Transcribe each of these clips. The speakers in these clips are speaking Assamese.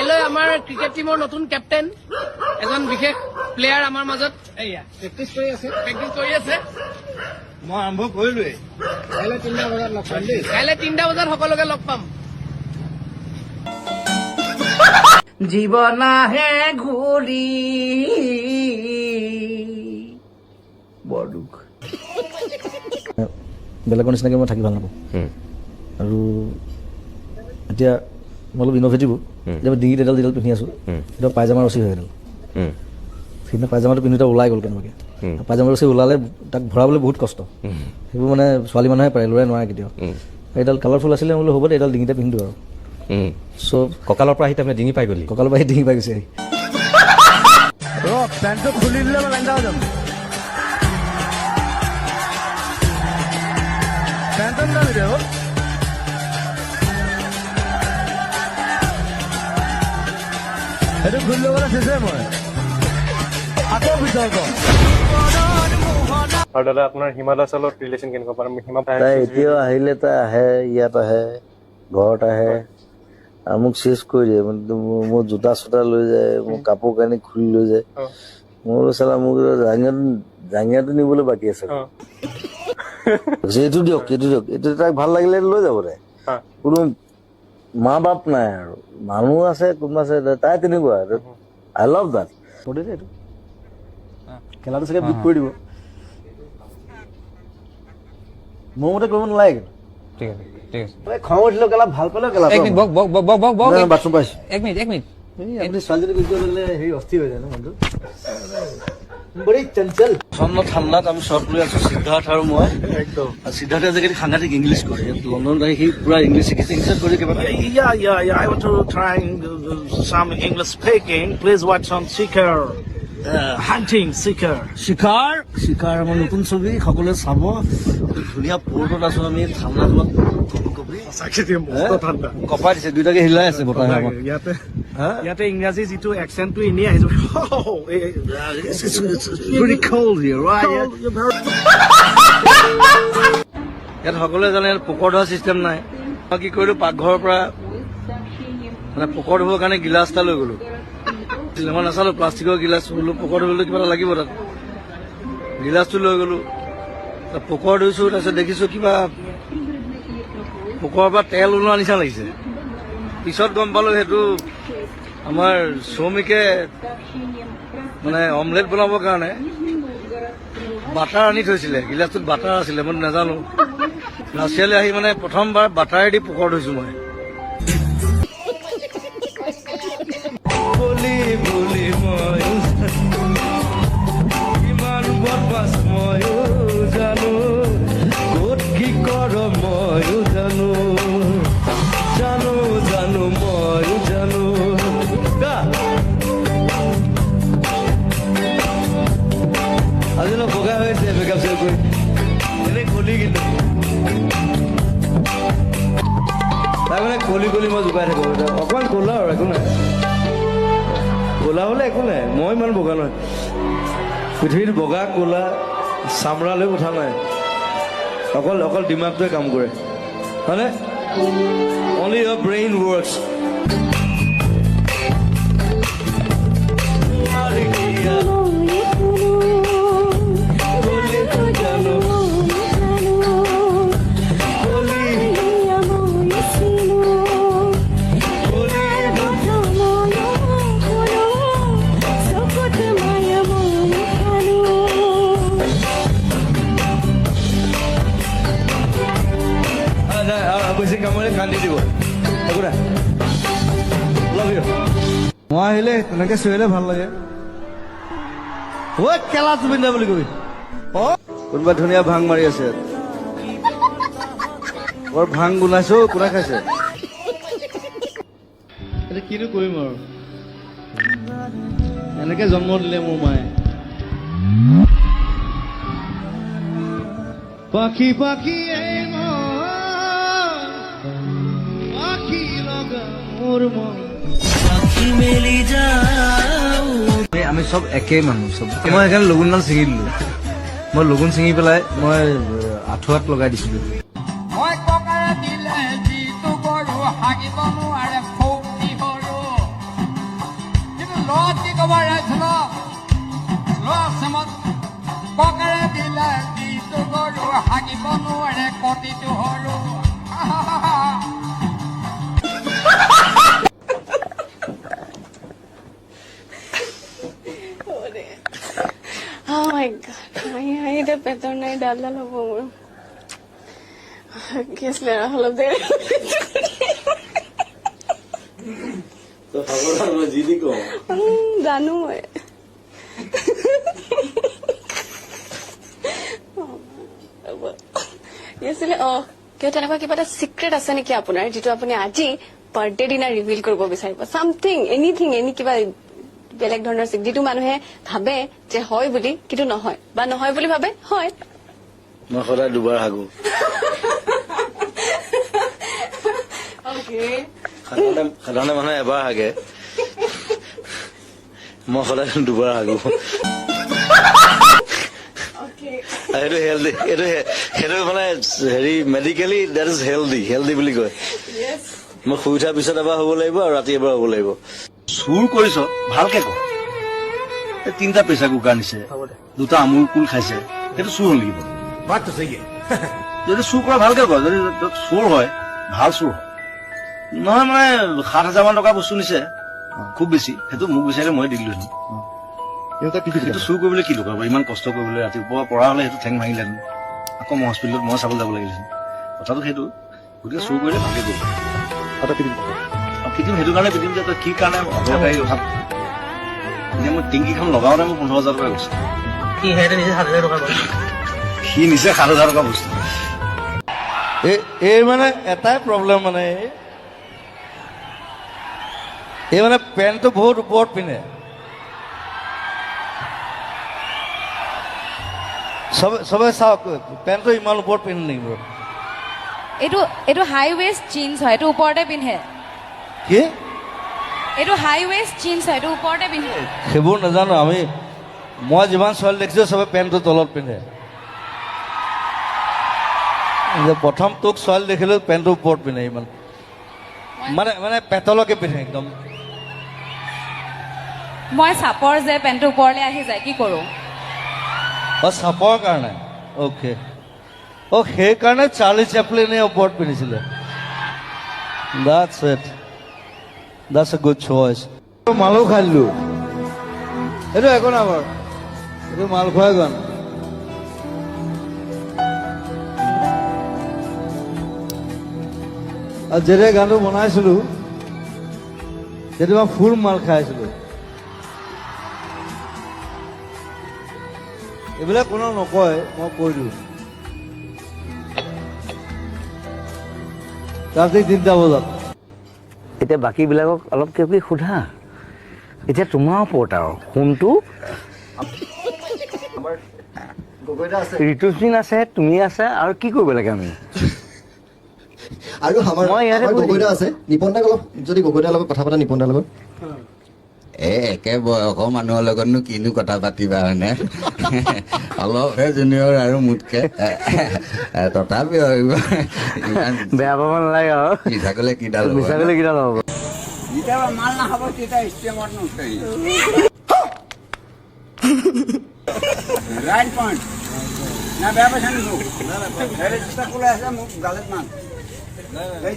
কাইলৈ আমাৰ ক্ৰিকেট টিমৰ নতুন কেপ্টেইন এজন বিশেষ প্লেয়াৰ আমাৰ মাজত প্ৰেক্টিচ কৰি আছে মই আৰম্ভ কৰিলোৱে কাইলৈ 3টা বজাত লগ পাম দেই কাইলৈ 3টা বজাত সকলোকে লগ পাম জীৱন আহে ঘূৰি বৰ দুখ বেলেগৰ নিচিনাকৈ মই থাকি ভাল নাপাওঁ আৰু এতিয়া মই অলপ ইন'ভেটিভো এতিয়া ডিঙিত এডাল যিডাল পিন্ধি আছোঁ এতিয়া পায়জামা ৰচি হয় এডাল সেইদিনা পায়জামাটো পিন্ধোতে ওলাই গ'ল কেনেবাকৈ পায়জামা ৰচি ওলালে তাক ভৰাবলৈ বহুত কষ্ট সেইবোৰ মানে ছোৱালী মানুহে পাৰে ল'ৰাই নোৱাৰে কেতিয়াও এইডাল কালাৰফুল আছিলে বোলো হ'ব দে এইডাল ডিঙিতে পিন্ধো আৰু চ' কঁকালৰ পৰা আহি তাৰমানে ডিঙি পাই গ'লি কঁকালৰ পৰা ডিঙি পাই গৈছে পেণ্টটো খুলি দিলে মই পেণ্টাও যাম পেণ্টত যাবি দে সেইটো খুলি ল'বলৈ চেষ্টা মই আকৌ বিতৰ্ক আৰু দাদা আপোনাৰ হিমাচলত ৰিলেশ্যন কেনেকুৱা পাম তাই এতিয়াও আহিলে তাই আহে ইয়াত আহে ঘৰত আহে আৰু মোক চেচ কৰি দিয়ে মোৰ জোতা চোতা লৈ যায় মোৰ কাপোৰ কানি খুলি লৈ যায় মোৰ চালা মোক জাঙিয়াটো নিবলৈ বাকী আছে এইটো দিয়ক এইটো তাক ভাল লাগিলে লৈ যাব তাই কোনো মা বাপ নাই আৰু মানুহ আছে কোনোবা আছে তাই তেনেকুৱা আই লাভ দাট এইটো খেলাটো চাগে বিট কৰি দিব মোৰ মতে কৰিব নালাগে ঠিক আছে ঠিক আছে খং উঠিলেও গেলা ভাল পালেও গেলা বাথৰুম পাইছো এক মিনিট আপুনি ছোৱালীজনী গুচি গ'লে হেৰি অস্থিৰ হৈ যায় ন মনটো বড়ি চঞ্চল চন্দ্ৰ ঠাণ্ডাত আমি চব লৈ আছো সিদ্ধাৰ্থ আৰু মই একদম সিদ্ধাৰ্থে আজিকালি সাংঘাতিক ইংলিছ কৰে লণ্ডনত আহি সি পুৰা ইংলিছ শিকিছে ইংলিছত কৰি কিবা Yeah. I want to try some English speaking. Please watch on Seeker. Hunting Seeker. শিকাৰ আমাৰ নতুন ছবি সকলোৱে চাব ধুনীয়া পৰ্টত আছো আমি ঠাণ্ডা জলত কপাই দিছে দুইটাকে হিলাই আছে বতাহে আমাক ইয়াতে ইংৰাজী যিটো একচেণ্টটো এনেই আহিছে very cold here, right? ইয়াত সকলোৱে জানে ইয়াত পোকৰ ধোৱা চিষ্টেম নাই মই কি কৰিলো পাকঘৰৰ পৰা মানে পোকৰ ধুবৰ কাৰণে গিলাচ এটা লৈ গ'লো মই নাচালো প্লাষ্টিকৰ গিলাচ বোলো পোকৰ ধুবলৈ কিবা এটা লাগিব তাত গিলাচটো লৈ গ'লো পোকৰ ধুইছো তাৰপিছত দেখিছো কিবা পোকৰ পৰা তেল ওলোৱা নিচিনা লাগিছে পিছত গম পালো সেইটো আমাৰ শ্ৰমিকে মানে অমলেট বনাবৰ কাৰণে বাটাৰ আনি থৈছিলে গিলাচটোত বাটাৰ আছিলে মই নাজানো ৰাছিয়ালৈ আহি মানে প্ৰথমবাৰ বাটাৰেদি পোকৰ ধুইছো মই আজি অলপ বগা হৈছে মেকআপ চেকআপ কৰি এনেই কলি কিন্তু তাৰমানে কলি মই জোকাই থাকোঁ অকণমান ক'লা আৰু একো নাই ক'লা হ'লে একো নাই মই ইমান বগা নহয় পৃথিৱীত বগা ক'লা চামৰালৈ কথা নাই অকল দিমাগটোৱে কাম কৰে হয়নে অনলি ইয়ৰ ব্ৰেইন ৱৰ্কছ বেছি কামৰে কান্দি দিব একো নাই লাভ ইউ মই আহিলে তেনেকৈ চিঞৰিলে ভাল লাগে কেলা জুবিন দা বুলি কবি কোনোবা ধুনীয়া ভাং মাৰি আছে বৰ ভাং গোনাইছো কোনে খাইছে এতিয়া কিনো কৰিম আৰু এনেকে জন্ম দিলে মোৰ মায়ে পাখি পাখি আমি চব একেই মানুহ চব মই সেইকাৰণে লগুণডাল ছিঙি দিলো মই লগুণ ছিঙি পেলাই মই আঁঠুৱাত লগাই দিছিলো মই ককাৰে দিলে যিটো কৰো হাগিব নোৱাৰে ফৌক দি সৰু শ্লোত কি ক'ব শ্লোক শ্লোক চমত ককাৰে দিলে দিটো গৰু হাগিব নোৱাৰে কটিটো সৰু Oh my god. Ay, de petor na idala lo po. Kiss le ra holo de. তো খাবৰ মই যি দি কওঁ জানো মই আছিলে কিয় তেনেকুৱা কিবা এটা চিক্ৰেট আছে নেকি আপোনাৰ যিটো আপুনি আজি বাৰ্থডে দিনা ৰিভিল কৰিব বিচাৰিব চামথিং এনিথিং এনি কিবা বেলেগ ধৰণৰ যিটো মানুহে ভাবে যে হয় বুলি কিন্তু নহয় বা নহয় বুলি ভাবে হয় মই সদায় দুবাৰ হাগো সাধাৰণতে মানুহে এবাৰ হাগে মই সদায় দুবাৰ হাগো সেইটো হেল্ডি সেইটো মানে হেৰি মেডিকেলি দেট ইজ হেল্ডি বুলি কয় মই শুই উঠাৰ পিছত এবাৰ হ'ব লাগিব আৰু ৰাতি এবাৰ হ'ব লাগিব চুৰ কৰিছ ভালকে ক এই 3টা প্ৰেচাৰ কুকাৰ নিছে 2টা আমুল কুল খাইছে সেইটো চুৰ হ'ল লাগিব बात तो सही है যদি চুৰ কৰা ভালকে ক যদি চুৰ হয় ভাল চুৰ হয় নহয় মানে 7,000 মান টকা বস্তু নিছে খুব বেছি সেইটো মোক বিচাৰিলে মই দিলো সেইটো চুৰ কৰিবলৈ কি দৰকাৰ ইমান কষ্ট কৰিবলৈ ৰাতিপুৱা পৰা হলে সেইটো ঠেং ভাঙিলেহেঁতেন আকৌ মই হস্পিটেলত মই চাবলৈ যাব লাগিলহেঁতেন কথাটো সেইটো গতিকে চুৰ কৰিলে ভালকে কৰিব পিটিম সেইটো কাৰণে পিটিম যে তই কি কাৰণে অদৰকাৰী কথা এনে মই টিংকিখন লগাওঁতে মোৰ 15,000 টকা গৈছে সি নিছে 7,000 টকা বস্তু এই মানে এটাই প্ৰব্লেম মানে এই মানে পেণ্টটো বহুত ওপৰত পিন্ধে চবে চাওক পেণ্টটো ইমান ওপৰত পিন্ধে নেকি বাৰু এইটো হাই ৱেষ্ট জিন্স হয় এইটো ওপৰতে পিন্ধে কি এইটো হাই ৱেষ্ট জিন্স হয় এইটো ওপৰতে পিন্ধে সেইবোৰ নাজানো মই যিমান ছোৱালী দেখিছোঁ চবে পেণ্টটো তলত পিন্ধে প্ৰথম তোক ছোৱালী দেখিলোঁ পেণ্টটো ওপৰত পিন্ধে ইমান মানে পেটলৈকে পিন্ধে একদম মই চাপৰ যে পেণ্টটো ওপৰলৈ আহি যায় কি কৰোঁ চাপৰ কাৰণে অ'কে সেইকাৰণে চাৰ্লি চেপলিনে ওপৰত পিন্ধিছিলে That's a good choice. মালো খাই দিলো এইটো একো নাই বাৰু এইটো মাল খোৱাই গান আৰু যেতিয়া গানটো বনাইছিলো তেতিয়া মই ফুল মাল খাইছিলো এইবিলাক কোনো নকয় মই কৈ দিওঁ ৰাতি 3টা বজাত এতিয়া বাকীবিলাকক অলপ কিবা কিবি সোধা এতিয়া তোমাৰ ওপৰত আৰু সোণটো ঋতুস্বিন আছে তুমি আছে আৰু কি কৰিব লাগে আমি আৰু আমাৰ গগৈদা আছে নিপন দাক অলপ যদি গগৈদাৰ লগত কথা পাতা নিপন দাৰ লগত একে বয়সৰ মানুহৰ লগতনো কিনো কথা পাতিবা হয়নে অলপহে জুনিয়ৰ আৰু মোতকে তথাপি বেয়া পাব নালাগে আৰু মিছা ক'লে কিডাল হ'ব যেতিয়া মাল নাখাব তেতিয়া ষ্টেমত নুঠে ৰাইট পইণ্ট না বেয়া পাইছা নেকি যেতিয়া ক'লে আছে মোক গালত মান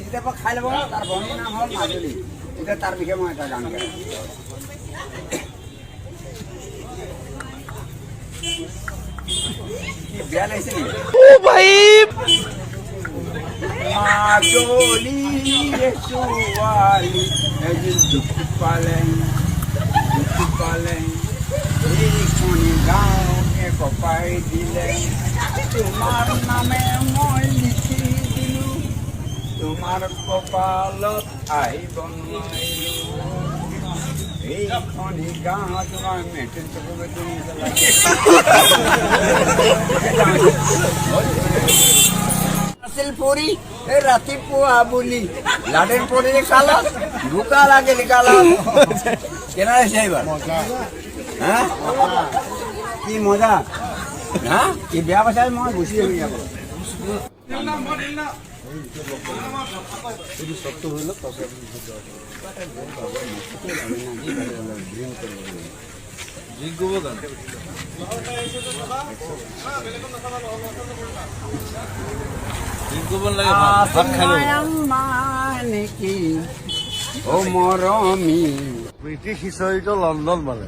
যেতিয়া খাই ল'ব তাৰ ভনীৰ নাম হ'ল মাজুলী এতিয়া তাৰ বিষয়ে মই এটা গান গাই বেয়া লাগিছে নেকি মাজুলী ছোৱালী এদিন দুখ পালে এইখনি গাঁও কপাই দিলে তোমাৰ নামে মই লিখি দিলো তোমাৰ কপালত আহিব নোৱাৰিলো এইখনি গাঁও তোমাৰ মেট্ৰিক আছিল পৰি এই ৰাতিপুৱা বুলি লাডেন পৰি কালত বোকা লাগিল কালত কেনে আছে এইবাৰ হা কি মজা হা কি বেয়া পাইছা মই গুচি আহিম নেকি ও মৰমী ব্ৰিটিছ হিষ্টৰীটো লণ্ডন মানে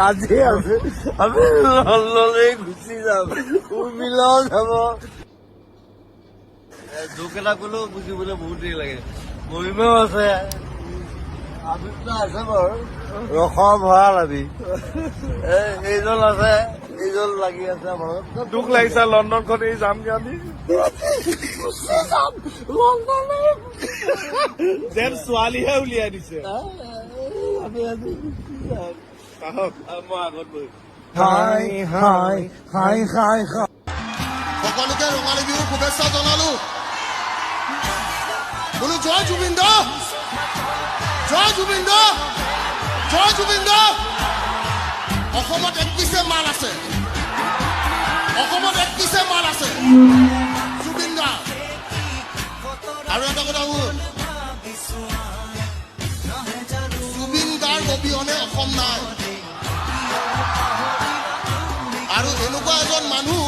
আজি আছে আমি লণ্ডনে গুচি যাম উৰ্মিলাও যাব জোক এটা ক'লেও বুজিবলৈ বহুত দেৰি লাগে মহিমাও আছে আবিৰ্তা আছে বাৰু ৰসৰ ভঁৰাল আমি এইজন আছে এইজন লাগি আছে আমাৰ দুখ লাগিছে লণ্ডনখন এই যামগে আমি যেন ছোৱালীহে উলিয়াই দিছে আমি আজি মই আগত বহি হাই হাই হাই হাই হাই সকলোকে ৰঙালী বিহুৰ শুভেচ্ছা জনালো বোলো জয় জুবিন দা জয় জুবিন দা জয় জুবিন দা অসমত 31 মাল আছে অসমত 31 মাল আছে জুবিন দা আৰু এটা কথা শুন জুবিন দাৰ অবিহনে অসম নাই আৰু এনেকুৱা এজন মানুহ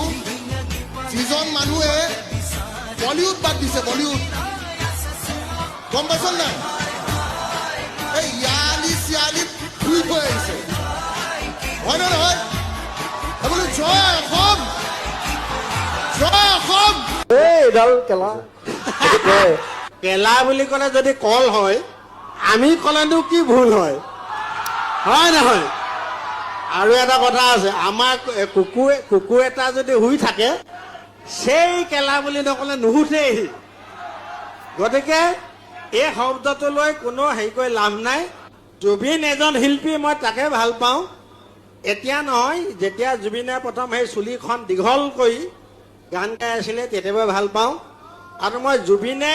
যিজন মানুহে বলিউড বাদ দিছে বলিউড গম পাইছ নাই এই ইয়ালি চিয়ালি ঘূৰি গৈ আহিছে হয় নে নহয় বোলো জয় অসম জয় অসম এইডাল কেলা কেলা বুলি ক'লে যদি কল হয় আমি ক'লেনো কি ভুল হয় হয় নহয় আৰু এটা কথা আছে আমাৰ কুকুৰ এটা যদি শুই থাকে সেই কেলা বুলি নকলে নুশুঠেই গতিকে এই শব্দটো লৈ কোনো হেৰি কৰি লাভ নাই জুবিন এজন শিল্পী মই তাকে ভাল পাওঁ এতিয়া নহয় যেতিয়া জুবিনে প্ৰথম সেই চুলিখন দীঘল কৰি গান গাই আছিলে তেতিয়াবা ভাল পাওঁ আৰু মই জুবিনে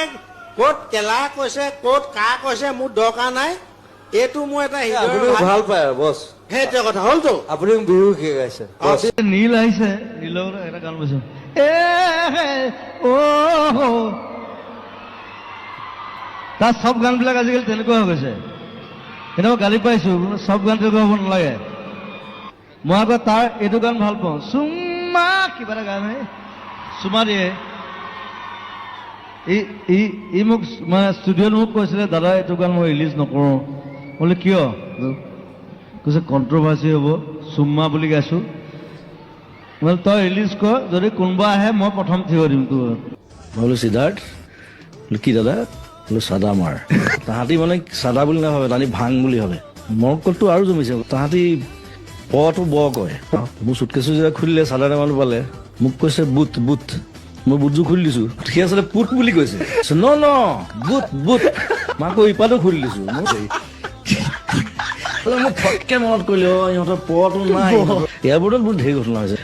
ক'ত কেলা কৈছে ক'ত কা কৈছে মোৰ দৰকাৰ নাই এইটো মোৰ এটা ভাল পায় আৰু বছ সেইটোৱে কথা হ'লতো আপুনি বিহু শিকাইছে নীল আহিছে নীলৰ এটা গান কৈছো তাৰ চব গানবিলাক আজিকালি তেনেকুৱা হৈ গৈছে এতিয়া মই গালি পাইছো চব গান তেনেকুৱা হ'ব নালাগে মই আকৌ তাৰ এইটো গান ভাল পাওঁ চুমা কিবা এটা গান চুমা দিয়ে ই মোক মানে ষ্টুডিঅ'ত মোক কৈছিলে দাদা এইটো গান মই ৰিলিজ নকৰোঁ বোলে কিয় কৈছে কণ্ট্ৰভাৰ্চি হ'ব চুম্মা বুলি গাইছো বোলে তই ৰিলিজ কৰ যদি কোনোবা আহে মই প্ৰথম থিয় দিম তোৰ মই বোলো সিদ্ধাৰ্থ বোলো কি দাদা বোলো চাদা মাৰ তাহাঁতি মানে চাদা বুলি নাভাবে তাহাঁতি ভাং বুলি ভাবে মৰকলটো আৰু জমিছে তাহাঁতি পটো ব কয় মোৰ চুটকেছো যেতিয়া খুলিলে চাদা টেমাটো পালে মোক কৈছে বুট বুট মই বুটযোৰ খুলি দিছো সি আচলতে পুট বুলি কৈছে ন ন বুট বুট মই আকৌ ইপাতো খুলি দিছো মোক ফটকে মনত কৰিলে ইহঁতৰ পটো নাই এয়াৰপৰ্টত বহুত ঢেৰ ঘটনা হৈছে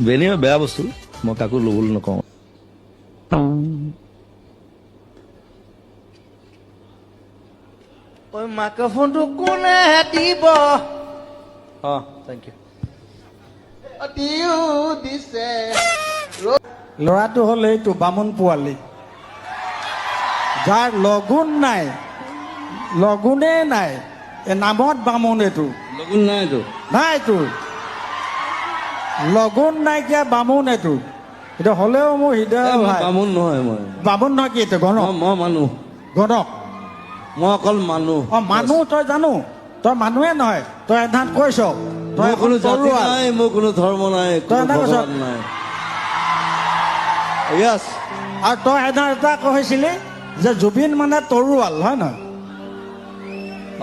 বেনি বেয়া বস্তু মই কাকো ল'বলৈ নকওঁ মাইক্ৰফোনটো কোনে দিব থেংক ইউ দিছে ল'ৰাটো হ'ল এইটো বামুণ পোৱালি যাৰ লগুণ নাই লগুণেই নাই নামত বামুণ এইটো লগুণ নাই এইটো নাইতো লগুণ নাইকিয়া বামুণ এইটো এইটো হ'লেও মোৰ হৃদয় বামুণ নহয় মই বামুণ নহয় কি এইটো গণক মই মানুহ গণক মই অকল মানুহ মানুহ তই জানো তই মানুহে নহয় তই এধান কৈছ তই কোনো জাতি নাই মোৰ কোনো ধৰ্ম নাই তই এটা কৈছ নাই আৰু তই এধান এটা কৈছিলি যে জুবিন মানে তৰোৱাল হয় নহয়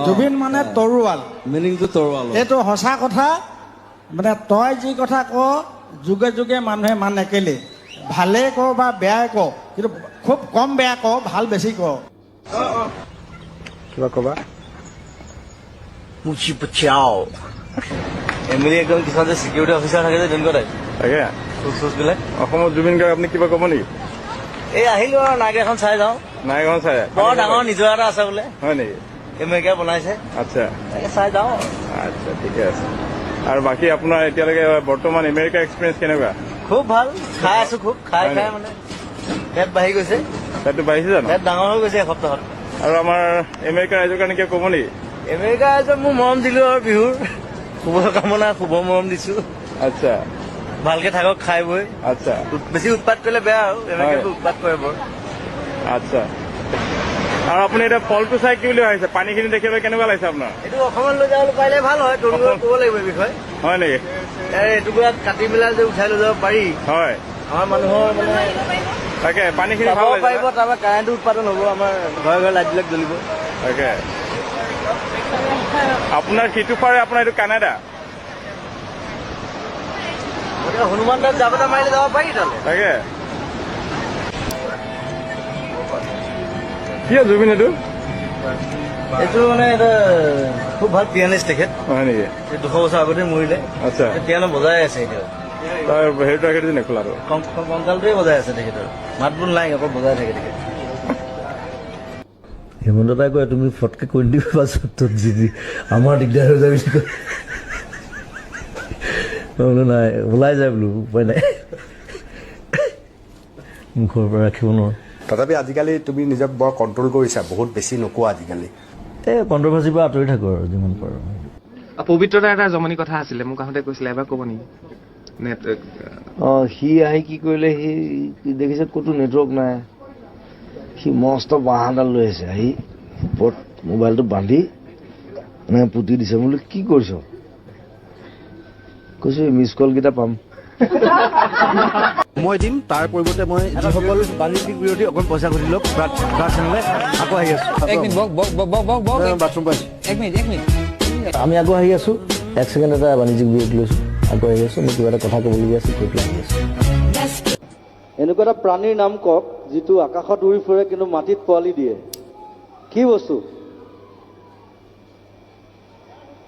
জুবিন মানে তৰোৱাল মিনিংটো তৰোৱাল এইটো সঁচা কথা মানে তই যি কথা ক যুগে যুগে মানুহে মানে কেলে ভালে ক বা বেয়াই ক কিন্তু খুব কম বেয়া ক ভাল বেছি ক কিবা ক'বা মুচি পঠিয়াও এমএলএ একদম কিছুমান যে চিকিউৰিটি অফিচাৰ থাকে যে তেনেকুৱা টাইপ তাকে বিলাক অসমত জুবিন গাৰ্গ আপুনি কিবা ক'ব নেকি এই আহিলো আৰু নাইক এখন চাই যাওঁ নাইখন চাই বৰ ডাঙৰ নিজৰ এটা আছে বোলে হয় নেকি এমেৰিকা বনাইছে আচ্ছা তাকে চাই যাওঁ আচ্ছা ঠিকে আছে আৰু বাকী আপোনাৰ এতিয়ালৈকে বৰ্তমান আমেৰিকা এক্সপিৰিয়েঞ্চ কেনেকুৱা খুব ভাল খাই আছো খুব খাই খাই মানে পেট বাঢ়ি গৈছে পেটটো বাঢ়িছে জানো পেট ডাঙৰ হৈ গৈছে এসপ্তাহত আৰু আমাৰ আমেৰিকা ৰাইজৰ কাৰণে কিবা ক'ব নেকি আমেৰিকা ৰাইজক মোৰ মৰম দিলো আৰু বিহুৰ শুভকামনা শুভ মৰম দিছো আচ্ছা ভালকে থাকক খাই বৈ আচ্ছা বেছি উৎপাত কৰিলে বেয়া আৰু আমেৰিকাটো উৎপাত কৰে বৰ আচ্ছা আৰু আপুনি এতিয়া ফলটো চাই কি বুলি ভাবিছে পানীখিনি দেখিবলৈ কেনেকুৱা লাগিছে আপোনাৰ এইটো অসমত লৈ যাবলৈ পাৰিলে ভাল হয় তৰুণক ক'ব লাগিব এই বিষয়ে হয় নেকি এইটুকুৰা কাটি পেলাই যে উঠাই লৈ যাব পাৰি হয় আমাৰ মানুহৰ মানে তাকে পানীখিনি চাব ভাল লাগিছে পাৰিব তাৰপৰা কাৰেণ্টটো উৎপাদন হ'ব আমাৰ ঘৰে ঘৰে লাইটবিলাক জ্বলিব তাকে আপোনাৰ সিটো পাৰে আপোনাৰ এইটো কানাডা গতিকে হনুমান দাস জাপ এটা মাৰিলে যাব পাৰি তালৈ তাকে কি জুবিন এইটো এইটো মানে এটা খুব ভাল পিয়ানিষ্ট তেখেত হয় নেকি 200 বছৰ আগতে মৰিলে আচ্ছা পিয়ানো বজাই আছে এতিয়া তাৰ হেৰিটো ৰাখি নেখোলাটো কংকালটোৱে বজাই আছে তেখেতৰ মাত বোল নাই অকল বজাই থাকে তেখেত হেমন্ত দাই কয় তুমি ফটকে কৈ দিবা পাছত যদি আমাৰ দিগদাৰ হৈ যায় বুলি কয় বোলো নাই ওলাই যায় বোলো উপায় নাই মুখৰ পৰা ৰাখিব নোৱাৰো তথাপি আজিকালি তুমি নিজক বৰ কণ্ট্ৰল কৰিছা বহুত বেছি নোকোৱা আজিকালি এই কণ্ট্ৰভাৰ্চিৰ পৰা আঁতৰি থাকো আৰু যিমান পাৰো পবিত্ৰতা এটা জমনি কথা আছিলে মোক আহোঁতে কৈছিলে এবাৰ ক'ব নেকি সি আহি কি কৰিলে সি দেখিছে ক'তো নেটৱৰ্ক নাই সি মস্ত বাঁহ এডাল লৈ আহিছে আহি ওপৰত মোবাইলটো বান্ধি এনেকৈ পুতি দিছে বোলো কি কৰিছ কৈছো মিছ কল কেইটা পাম মই দিম তাৰ পৰিৱৰ্তে মই যিসকল বাণিজ্যিক বিৰোধী অকণ পইচা ঘটি লওক চেনেলে আকৌ আহি আছো বাথৰুম পাইছো আমি আকৌ আহি আছো 1 ছেকেণ্ড এটা বাণিজ্যিক বিৰোধী লৈছো আকৌ আহি আছো মই কিবা এটা কথা ক'বলগীয়া আছে কৈ পেলাই আহি আছো এনেকুৱা এটা প্ৰাণীৰ নাম কওক যিটো আকাশত উৰি ফুৰে কিন্তু মাটিত পোৱালি দিয়ে কি বস্তু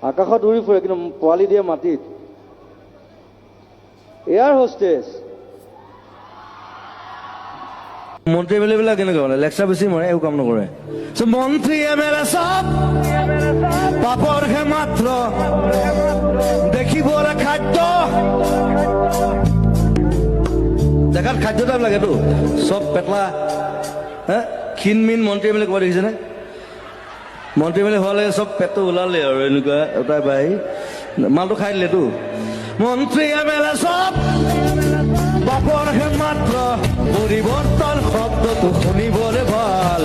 আকাশত উৰি ফুৰে কিন্তু পোৱালি দিয়ে মাটিত এয়াৰ হোষ্টেছ মন্ত্ৰী এম এল এ বিলাক কেনেকুৱা মানে লেকচাৰ বেছি মাৰে একো কাম নকৰে মন্ত্ৰী এম এল এ চব পাপৰহে মাত্ৰ দেখিবলৈ খাদ্য দেখাত খাদ্য টাইপ লাগেতো চব পেটলা ক্ষীণমিন মন্ত্ৰী এম এল এ ক'ৰবাত দেখিছেনে মন্ত্ৰী এম এল এ হোৱা লাগে চব পেটটো ওলালে আৰু এনেকুৱা এটাই বাই মালটো খাই দিলেতো মন্ত্ৰী এম এল এ চব বাপৰহে মাত্ৰ পৰিৱৰ্তন শব্দটো শুনিবলৈ ভাল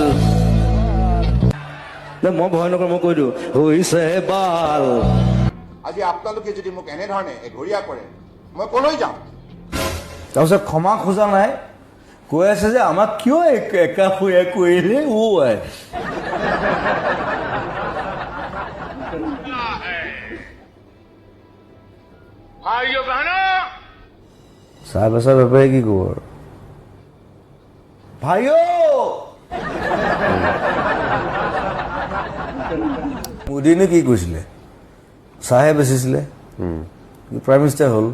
মই ভয় নকৰোঁ মই কৈ দিওঁ হৈছে বাল আজি আপোনালোকে যদি মোক এনেধৰণে এঘৰীয়া কৰে মই কলৈ যাম তাৰপিছত ক্ষমা খোজা নাই কৈ আছে যে আমাক কিয় একা শুয়া কৰিলে চাহ বেচা বেপাৰী কি কব আৰু ভাইও মোদীনে কি কৈছিলে চাহে বেচিছিলে প্ৰাইম মিনিষ্টাৰ হ'ল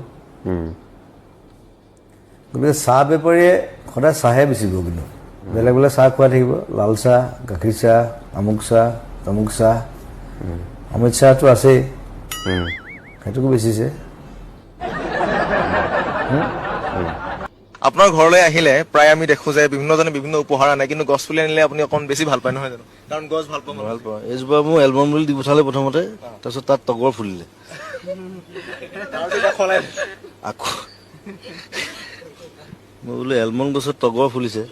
গতিকে চাহ বেপাৰীয়ে সদায় চাহে বেচিব কিন্তু বেলেগ বেলেগ চাহ খুৱাই থাকিব লাল চাহ গাখীৰ চাহ আমুক চাহ তামুক চাহ অমিত শ্বাহটো আছেই সেইটোকো বেচিছে আপোনাৰ ঘৰলৈ আহিলে প্ৰায় আমি দেখো যে বিভিন্নজনে বিভিন্ন উপহাৰ আনে কিন্তু গছ পুলি আনিলে আপুনি অকণ বেছি ভাল পায় নহয় জানো কাৰণ গছ ভাল পাওঁ ভাল পাওঁ এইজোপা মোৰ এলবাম বুলি দি পঠালে প্ৰথমতে তাৰপিছত তাত তগৰ ফুলিলে আকৌ মই বোলো এলমন গছত তগৰ ফুলিছে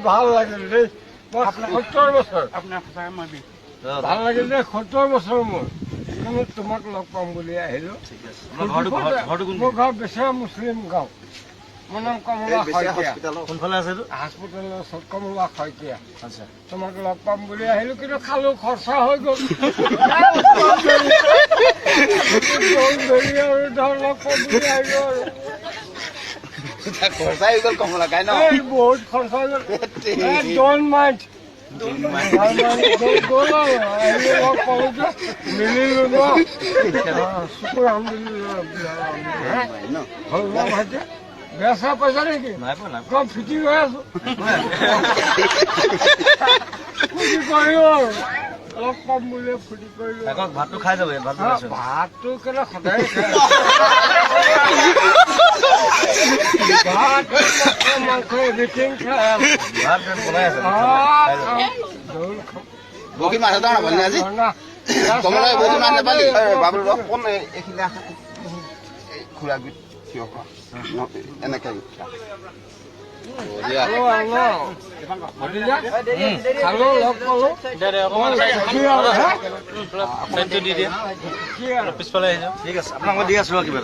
ভাল লাগিল দেই 70 বছৰ ভাল লাগিল দেই 70 বছৰ মোৰ কিন্তু তোমাক লগ পাম বুলি আহিলো মোৰ গাঁও বেচেৰা মুছলিম গাঁও মোৰ নাম কমলা শইকীয়া কোনফালে আছে এইটো হাস্পতালৰ ওচৰত কমলা শইকীয়া তোমাক লগ পাম বুলি আহিলো কিন্তু খালো খৰচা হৈ গ'ল আৰু ধৰ লগ পাম বুলি আহিলো আৰু খৰচা হৈ গ'ল কমলা খাই ন বহুত খৰচা হৈ গ'ল ডোন্ট মাইণ্ড মিলিলো ন শুকুৰ আলহামদুলিল্লাহ বেয়া চেয়া পইচা নেকি কম ফিটিং হৈ আছো ফুটি কৰিলো আৰু অলপ কম বুলি ফুটি কৰিলো ভাতটো খাই যাব ভাতটো কেলে সদায় ভাত মাংস এভৰিথিং খাই বগী মাছ এটা নাপালি আজি কমলা বগী মাছ নাপালি বাবুল কোন এইখিনি আছে খুৰা গুট থিয় এনেকে খালো লগ পালো পিছফালে আহিছো ঠিক আছে আপোনাক মই দি আছো কিবা